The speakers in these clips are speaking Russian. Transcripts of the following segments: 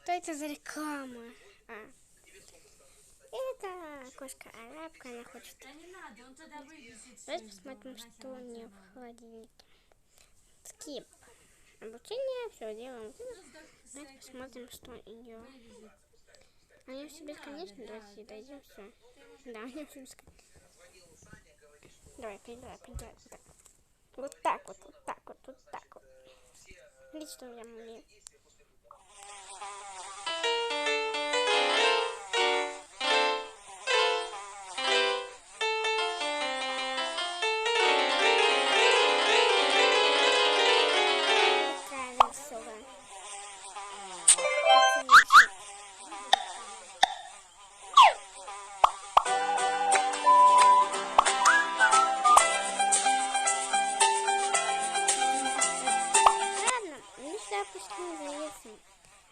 Что это за реклама? Это кошка-арабка, она хочет. Да не надо, он тогда вывезет. Давайте посмотрим, что у нее в холодильнике. Скип. Обучение, все делаем. Давайте посмотрим, что у нее. У нее все бесконечно, давайте дойдем все. Да, у нее все бесконечно. Давай, передай. Вот так вот. Видите, что я умею.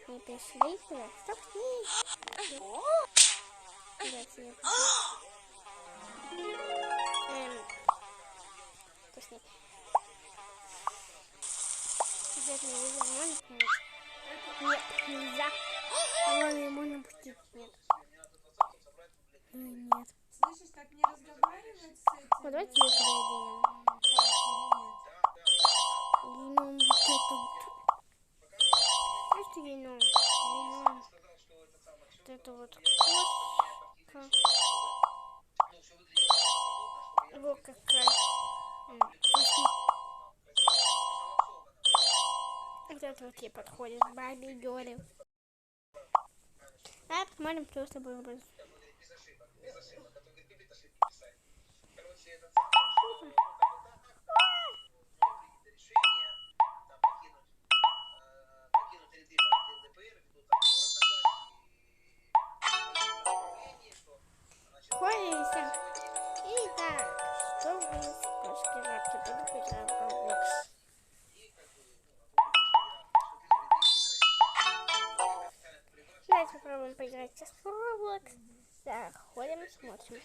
Мы пришли сюда. Стоп, Нет, нельзя. Ладно, можно пустить. Нет. Нет. Слышишь, как не разговаривать с этим? Вот давайте ее переоденем. Геном вот это вот. Просто геном. Вот это вот кошка. Вот какая. Вот это вот ей подходит. Барби Гёрл. А, посмотрим, что с тобой будет. Ходимся. Итак, что будет с кошки-рабки? Пойду поиграю в Roblox. Давайте попробуем поиграть сейчас в Roblox. Заходим, смотрим.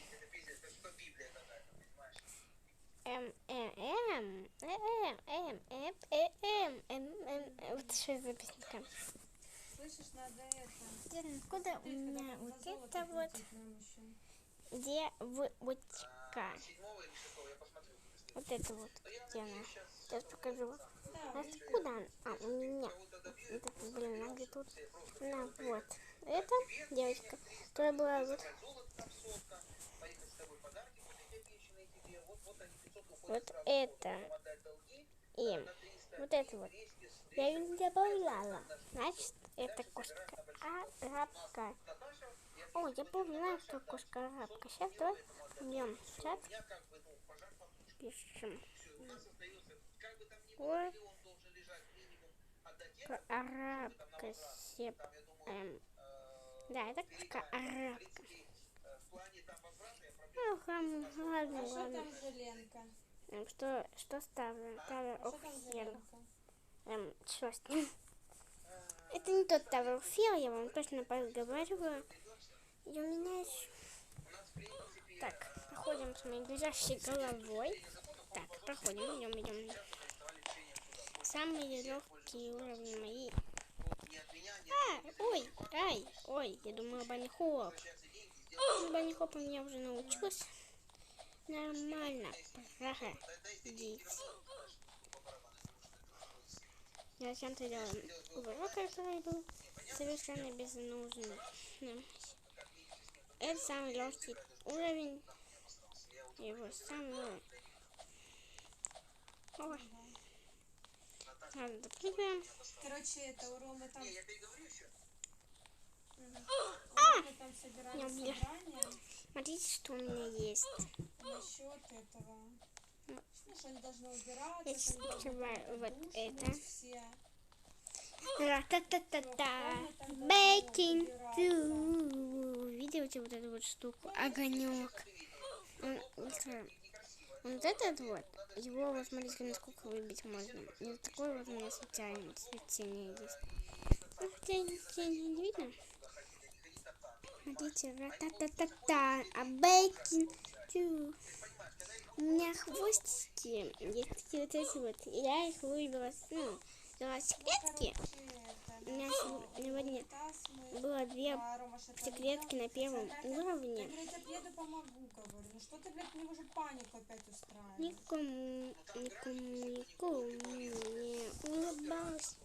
Вот что это за песенка. Слышишь, надо это. Куда у меня вот это вот девочка. Вот это вот где она. Сейчас покажу. Куда она? У меня. Это, блин, она где тут? Она вот. Это девочка, которая была вот. Вот это. И вот это вот. Я ее не добавляла. Значит, это кошка-арабка. О, я помню, что кошка-арабка. Сейчас давай пойдем в чат. Пишем. Кошка-арабка. Да, это кошка-арабка. Ладно. Что ставлю? Что с ним? Это не тот Таврофил, я вам точно разговариваю. И у меня еще... Так, проходим с моей ближайшей головой. Так, проходим, идем. Самые легкие уровни мои. Ой, я думала банни-хоп. Банни-хоп у меня уже научилась. Нормально, проходить. Я зачем-то делаю урок, который иду совершенно без нужды. Это самый легкий уровень. Его самый... Ой. Ладно, допрыгаем. Короче, это у Ромы там... Там собирали собрание. Смотрите, что у меня есть. Насчет этого. Что они должны убираться. Я сейчас открываю вот это. Все. Ра-та-та-та-та. Бейкинг. Видите вот эту вот штуку? Огонек. Вот этот вот, его вот смотрите, насколько выбить можно. И вот такой вот у меня свечение есть. Ну, хотя ничего не видно. Смотрите, ра-та-та-та-та. А бейкинг. У меня хвостики есть вот эти вот. Я их выбила, взяла секретки. У меня сегодня Тасс мы... было 2 А, Рома, что-то секретки на первом уровне. я, говорю, я тебе приеду, помогу, говорю. Ну что ты, блядь, мне уже панику опять устраиваешь? Никому не улыбалась.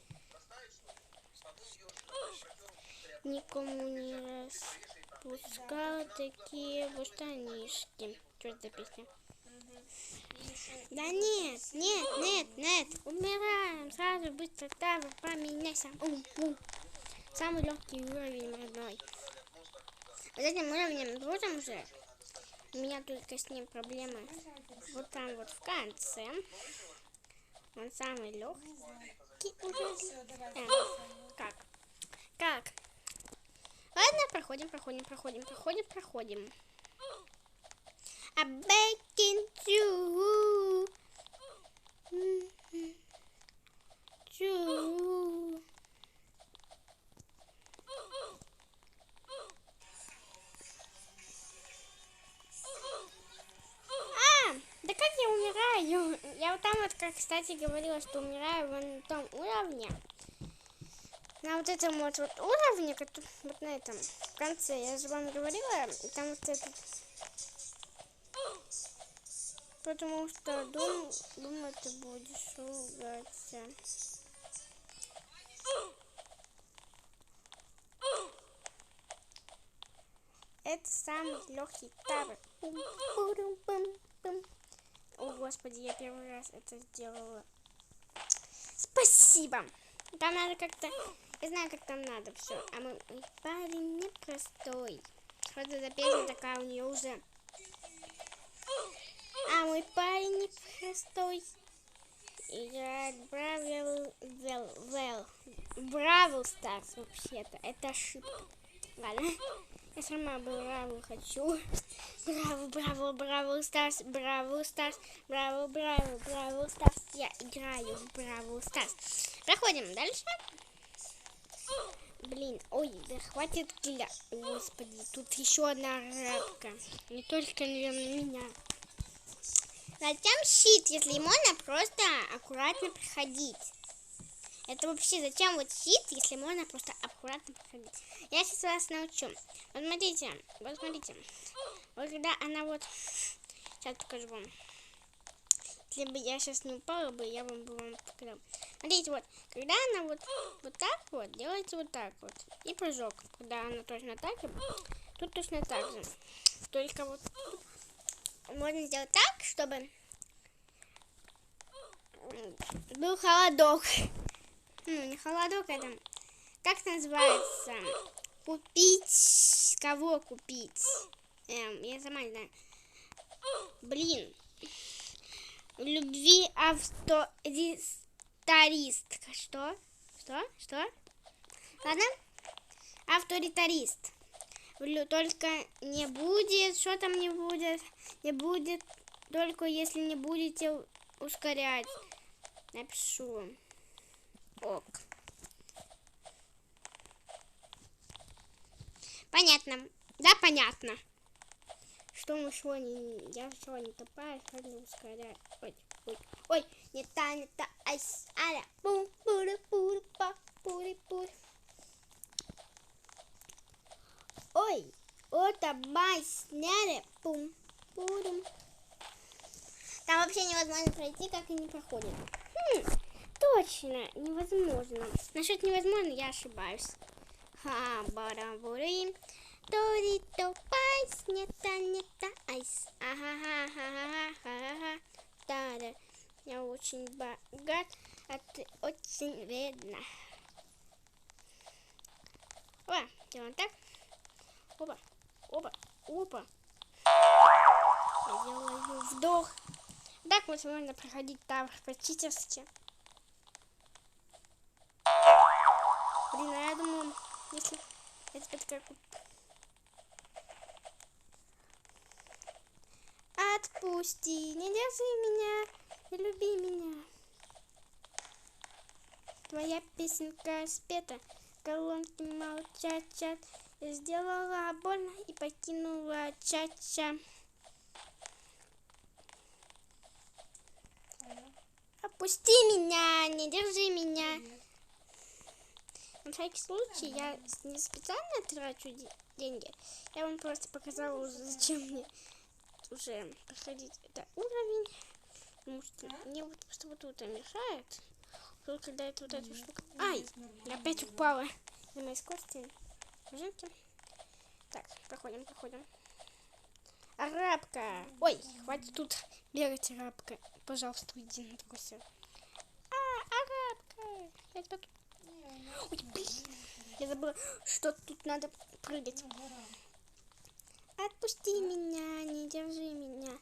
Никому не распускала такие вот штанишки. Что это за песня? Да нет, умираем, сразу быстро тавр, поменяйся. Самый легкий уровень, родной. Вот этим уровнем дружим уже. У меня только с ним проблемы. Вот там вот в конце. Он самый легкий уровень. Все, давай, Как? Ладно, проходим. A baking to да как я умираю? Я вот там вот, как, кстати, говорила, что умираю вон на том уровне. На вот этом вот уровне, вот на этом, в конце, я же вам говорила, там вот этот. Потому что думаю, ты будешь ругаться. Это самый легкий тавр. О, господи, я первый раз это сделала. Спасибо. Там надо как-то... Я знаю, как там надо все. А мой парень непростой. Что это за песня такая у нее уже? А мой парень непростой. Играет Бравл Старс вообще-то. Это ошибка. Ладно. Я сама Бравл хочу. Бравл Старс. Я играю в Бравл Старс. Проходим дальше. Блин, ой, да хватит киля. Господи, тут еще одна рабка. Не только меня. Зачем щит, если можно просто аккуратно проходить? Это вообще зачем вот щит, если можно просто аккуратно проходить? Я сейчас вас научу. Вот смотрите. Вот когда она вот... Сейчас покажу вам. Если бы я сейчас не упала бы, я вам показала. Смотрите, вот. Когда она вот так вот, делайте вот так вот. И прыжок. Когда она точно так же, тут точно так же. Только вот можно сделать так, чтобы был холодок. Ну, не холодок, это... Как называется? Купить... Кого купить? Я сама не знаю. Блин. Любви авторитаристка. Что? Ладно? Авторитарист. Только не будет... Что там не будет? Не будет... Только если не будете ускорять. Напишу. Ок. Понятно. Да, понятно. Что мы сегодня... Я сегодня тупая, сегодня ускоряю. Ой. Не та. Айс, аля. Пури. Ой. Ота бай сняли. Пурим. Там вообще невозможно пройти, как и не проходит. Точно, невозможно. Насчет невозможно я ошибаюсь. Ха-барабурим. Торито пайс, нета, айс. Ага. Тара. Я очень богат, а ты очень вредна. Опа, делаем так. Опа. Я делаю вдох. Так вот можно проходить тавр практически. Блин, а я думаю, если это как... Отпусти, не держи меня, не люби меня. Твоя песенка спета, колонки молчат. Сделала больно и покинула чача. Отпусти меня, не держи меня. На всякий случай, я не специально трачу деньги. Я вам просто показала, зачем мне уже проходить этот уровень. Потому что мне вот что тут мешает. Только дает вот эту штуку. Ай! Я опять упала на моей скорости. Жинки. Так, проходим. Арабка! Ой, хватит тут бегать, арабка. Пожалуйста, уйди на другой сервер. Арабка! Я тебя тут... Ой, блин! Я забыла, что тут надо прыгать. Отпусти меня, не держи меня.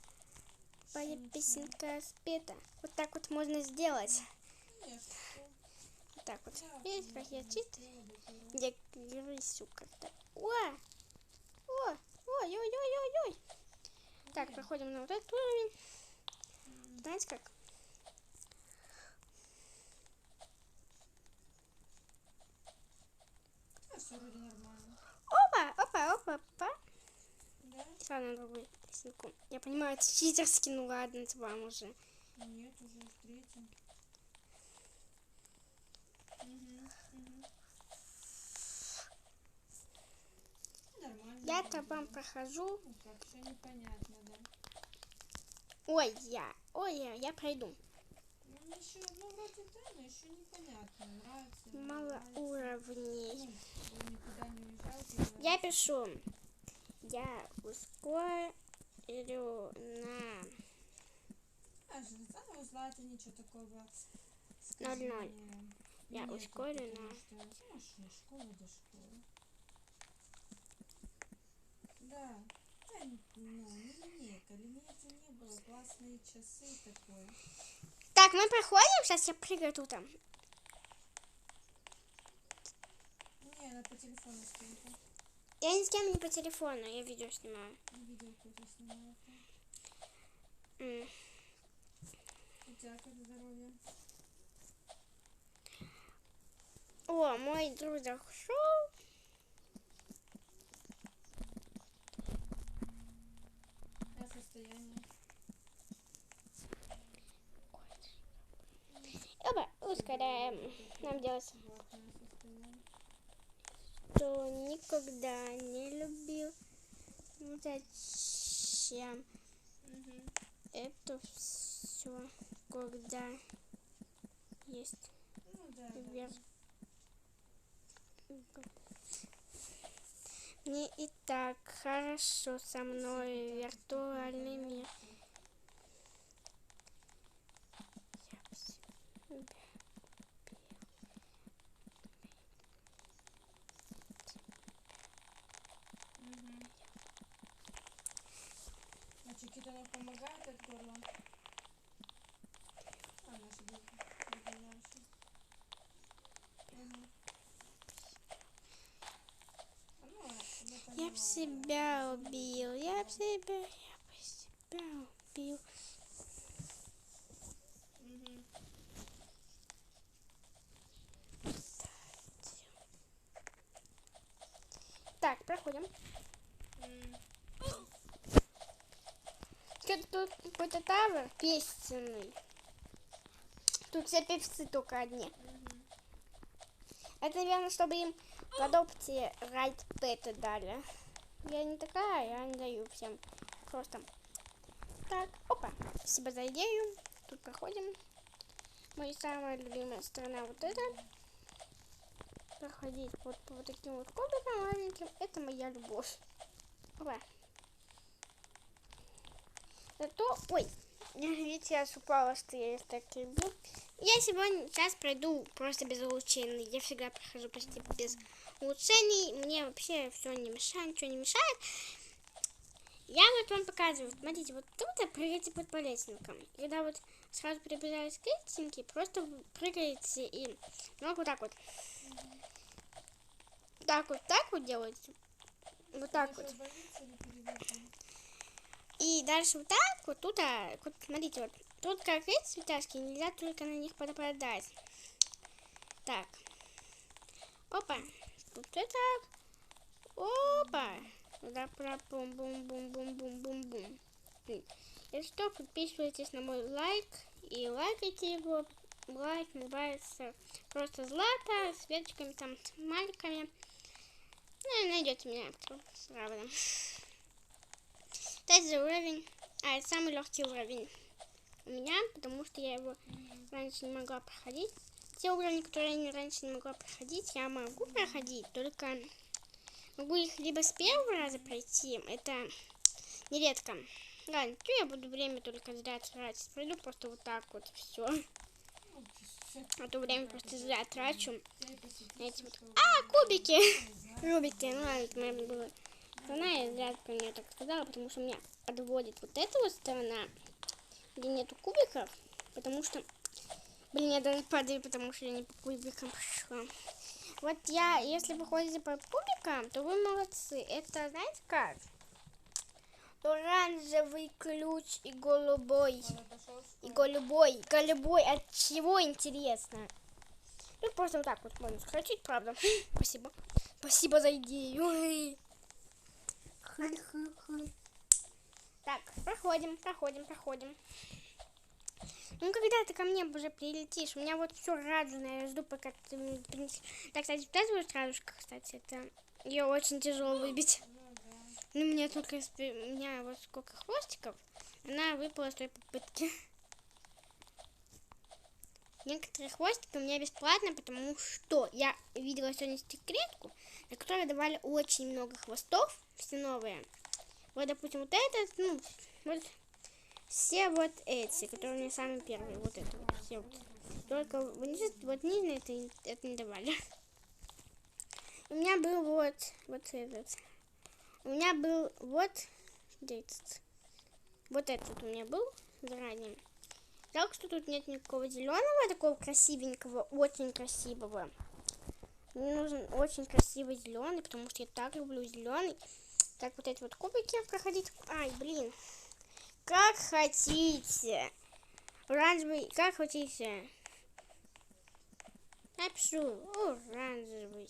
Моя песенка спета. Вот так вот можно сделать. Вот так вот. Видите, как я чит? Я грызу как-то. Ой. Так, проходим на вот этот уровень. Знаете как? Все вроде нормально. Опа. Да? Ладно, на другую песенку. Я понимаю, это читерский, ну ладно, это вам уже. Нет, уже в третьем. Нормально. Я-то вам прохожу. Ну как, все непонятно, да? Ой, я пройду. Ну еще, вроде да, но еще непонятно. Нравится. Мало уровней. Вы никуда не уезжаете. Я пишу. Я ускорю на... Самого злата ничего такого. 0-0. Я Нету, ускорю потому на... что сумасшедшая школа до школы. Да. Линейка не было. Классные часы такое. Так, мы проходим. Сейчас я прыгаю тут. Не, она по телефону с кем-то. Я ни с кем не по телефону, я видео снимаю. Видео какое-то снимала. У тебя как здоровье? О, мой друг зашел. А состояние? Опа, ускоряем. Нам делать. Животное состояние. Что никогда не любил. Ну зачем это все, когда есть Ну да. вверх. Мне и так хорошо со мной виртуальный мир. А Чикита нам помогает от горла? Она себе дальше. Я б себя убил, я бы себя убил. Так, проходим. Тут какой-то тавер песенный. Тут все певцы только одни. Это, наверное, чтобы им в адопте райт-пэты дали. Я не такая, я не даю всем. Просто. Так, опа. Спасибо за идею. Тут проходим. Моя самая любимая сторона вот эта. Проходить вот по вот таким вот кубикам маленьким. Это моя любовь. Опа. Зато... Ой. Видите, я упала, что я их так люблю. Я сегодня сейчас пройду просто без улучшений. Я всегда прохожу почти без улучшений. Мне вообще все не мешает, ничего не мешает. Я вот вам показываю. Смотрите, вот тут прыгаете под по лесенкам. Когда вот сразу приближаюсь к лесенке, просто прыгаете и ну, вот так вот. Так вот делаете. Вот так вот. И дальше вот так вот тут, вот, смотрите, вот тут как эти цветяшки, нельзя только на них попадать. Так. Опа. Тут это. Опа. Да, бум-бум-бум-бум-бум-бум. Если что, подписывайтесь на мой лайк и лайкайте его. Брать называется просто злато, с веточками там, с мальками. Ну, найдете меня правда. Кстати, уровень, это самый легкий уровень у меня, потому что я его раньше не могла проходить. Те уровни, которые я раньше не могла проходить, я могу проходить, только могу их либо с первого раза пройти, это нередко. Ладно, я буду время только зря тратить, пройду просто вот так вот, все. А то время просто зря трачу. Эти вот... кубики! Рубики, ну ладно, это моя была сторона, я зря мне так сказала, потому что меня подводит вот эта вот сторона, где нету кубиков, потому что, блин, я даже падаю, потому что я не по кубикам пошла. Вот если вы ходите по кубикам, то вы молодцы. Это, знаете как? Оранжевый ключ и голубой. И голубой. Голубой. От чего интересно? Ну, просто вот так вот можно сократить, правда. Спасибо. Спасибо за идею. Так, проходим. Ну, когда ты ко мне уже прилетишь, у меня вот все радужное, я жду, пока ты мне принесешь. Так, кстати, вот эта вот радужка, кстати, это ее очень тяжело выбить. Ну, мне только, у меня вот сколько хвостиков, она выпала с той попытки. Некоторые хвостики у меня бесплатно, потому что я видела сегодня секретку, на которой давали очень много хвостов, все новые. Вот, допустим, вот этот, ну, вот все вот эти, которые у меня самые первые, вот это вот, все вот. Только вот ниже это не давали. У меня был вот этот. У меня был вот этот. Вот этот у меня был заранее. Жалко, что тут нет никакого зеленого, такого красивенького, очень красивого. Мне нужен очень красивый зеленый, потому что я так люблю зеленый. Так, вот эти вот кубики проходить. Ай, блин. Как хотите. Оранжевый, как хотите. Напишу оранжевый.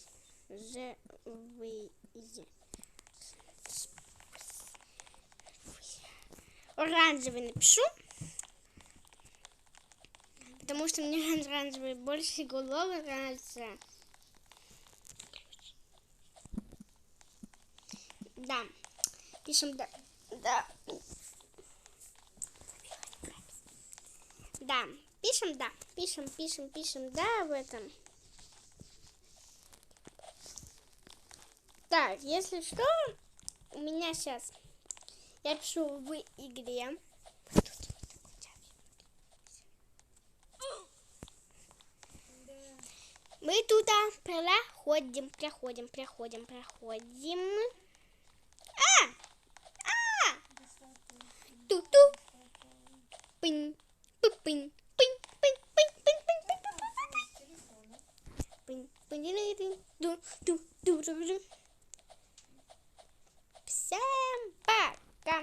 Оранжевый напишу. Потому что мне оранжевый больше головы нравится. Да. Пишем да. Да. Да. Пишем да. Пишем да в этом. Так, если что, у меня сейчас я пишу в игре. Мы туда проходим. Ту-ту. Пынь. Пынь. Всем пока.